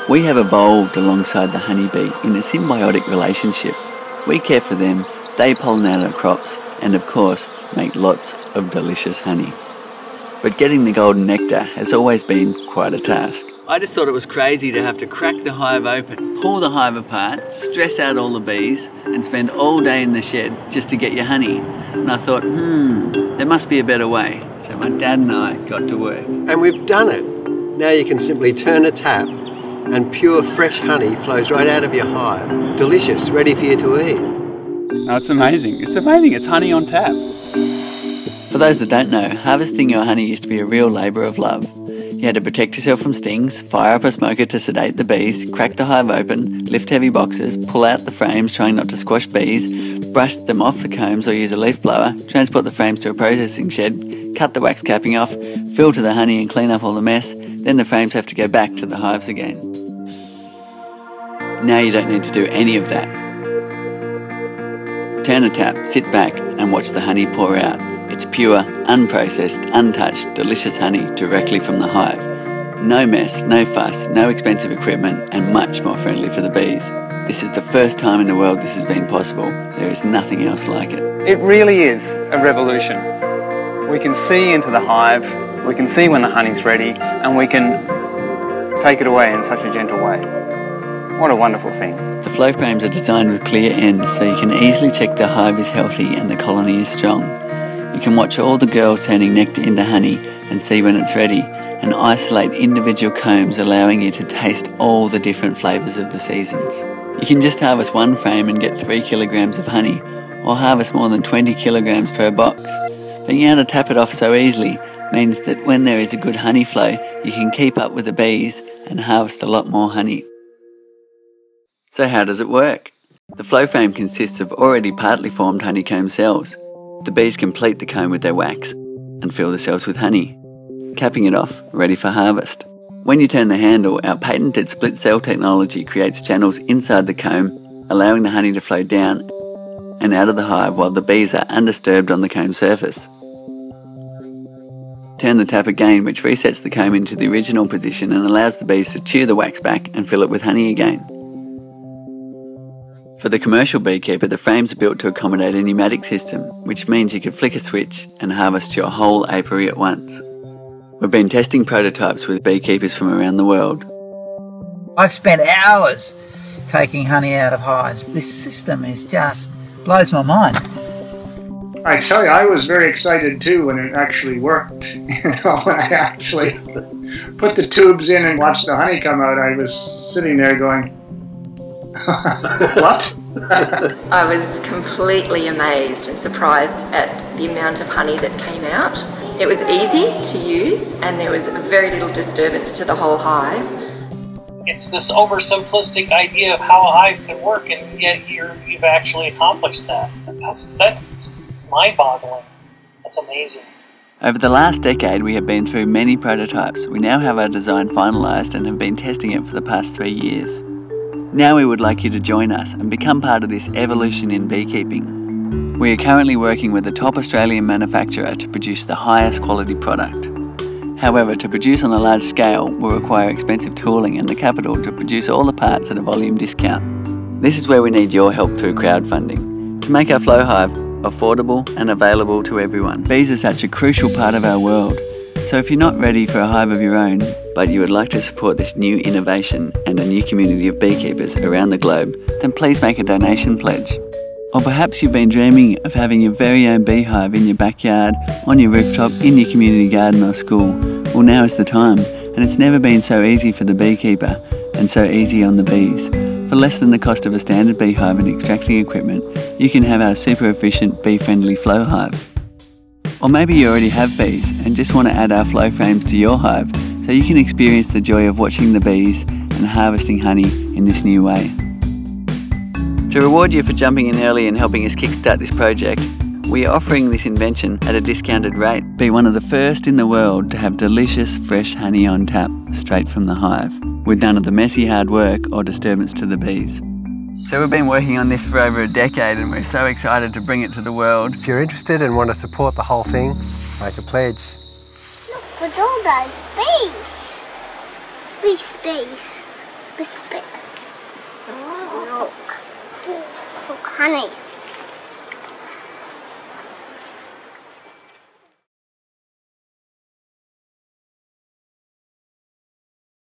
We have evolved alongside the honeybee in a symbiotic relationship. We care for them, they pollinate our crops, and of course, make lots of delicious honey. But getting the golden nectar has always been quite a task. I just thought it was crazy to have to crack the hive open, pull the hive apart, stress out all the bees, and spend all day in the shed just to get your honey. And I thought, there must be a better way. So my dad and I got to work. And we've done it. Now you can simply turn a tap and pure fresh honey flows right out of your hive. Delicious, ready for you to eat. No, it's amazing. It's amazing. It's honey on tap. For those that don't know, harvesting your honey used to be a real labour of love. You had to protect yourself from stings, fire up a smoker to sedate the bees, crack the hive open, lift heavy boxes, pull out the frames trying not to squash bees, brush them off the combs or use a leaf blower, transport the frames to a processing shed, cut the wax capping off, filter the honey and clean up all the mess, then the frames have to go back to the hives again. Now you don't need to do any of that. Turn a tap, sit back and watch the honey pour out. It's pure, unprocessed, untouched, delicious honey directly from the hive. No mess, no fuss, no expensive equipment, and much more friendly for the bees. This is the first time in the world this has been possible. There is nothing else like it. It really is a revolution. We can see into the hive, we can see when the honey's ready, and we can take it away in such a gentle way. What a wonderful thing. The flow frames are designed with clear ends so you can easily check the hive is healthy and the colony is strong. You can watch all the girls turning nectar into honey and see when it's ready, and isolate individual combs allowing you to taste all the different flavours of the seasons. You can just harvest one frame and get 3 kilograms of honey, or harvest more than 20 kilograms per box. Being able to tap it off so easily means that when there is a good honey flow, you can keep up with the bees and harvest a lot more honey. So how does it work? The flow frame consists of already partly formed honeycomb cells. The bees complete the comb with their wax and fill the cells with honey, capping it off, ready for harvest. When you turn the handle, our patented split cell technology creates channels inside the comb, allowing the honey to flow down and out of the hive while the bees are undisturbed on the comb surface. Turn the tap again, which resets the comb into the original position and allows the bees to chew the wax back and fill it with honey again. For the commercial beekeeper, the frames are built to accommodate a pneumatic system, which means you can flick a switch and harvest your whole apiary at once. We've been testing prototypes with beekeepers from around the world. I've spent hours taking honey out of hives. This system is just blows my mind. I tell you, I was very excited too when it actually worked. When I actually put the tubes in and watched the honey come out, I was sitting there going, what? I was completely amazed and surprised at the amount of honey that came out. It was easy to use and there was very little disturbance to the whole hive. It's this oversimplistic idea of how a hive can work, and yet you've actually accomplished that. That's mind-boggling. That's amazing. Over the last decade, we have been through many prototypes. We now have our design finalised and have been testing it for the past 3 years. Now we would like you to join us and become part of this evolution in beekeeping. We are currently working with a top Australian manufacturer to produce the highest quality product. However, to produce on a large scale will require expensive tooling and the capital to produce all the parts at a volume discount. This is where we need your help through crowdfunding to make our Flow Hive affordable and available to everyone. Bees are such a crucial part of our world, so if you're not ready for a hive of your own, but you would like to support this new innovation and a new community of beekeepers around the globe, then please make a donation pledge. Or perhaps you've been dreaming of having your very own beehive in your backyard, on your rooftop, in your community garden or school. Well, now is the time, and it's never been so easy for the beekeeper and so easy on the bees. For less than the cost of a standard beehive and extracting equipment, you can have our super efficient bee-friendly Flow Hive. Or maybe you already have bees and just want to add our flow frames to your hive so you can experience the joy of watching the bees and harvesting honey in this new way. To reward you for jumping in early and helping us kickstart this project, we are offering this invention at a discounted rate. Be one of the first in the world to have delicious fresh honey on tap straight from the hive, with none of the messy hard work or disturbance to the bees. So we've been working on this for over a decade and we're so excited to bring it to the world. If you're interested and want to support the whole thing, make a pledge. Look at all those bees. Bees. Biscuits. Look. Look, honey.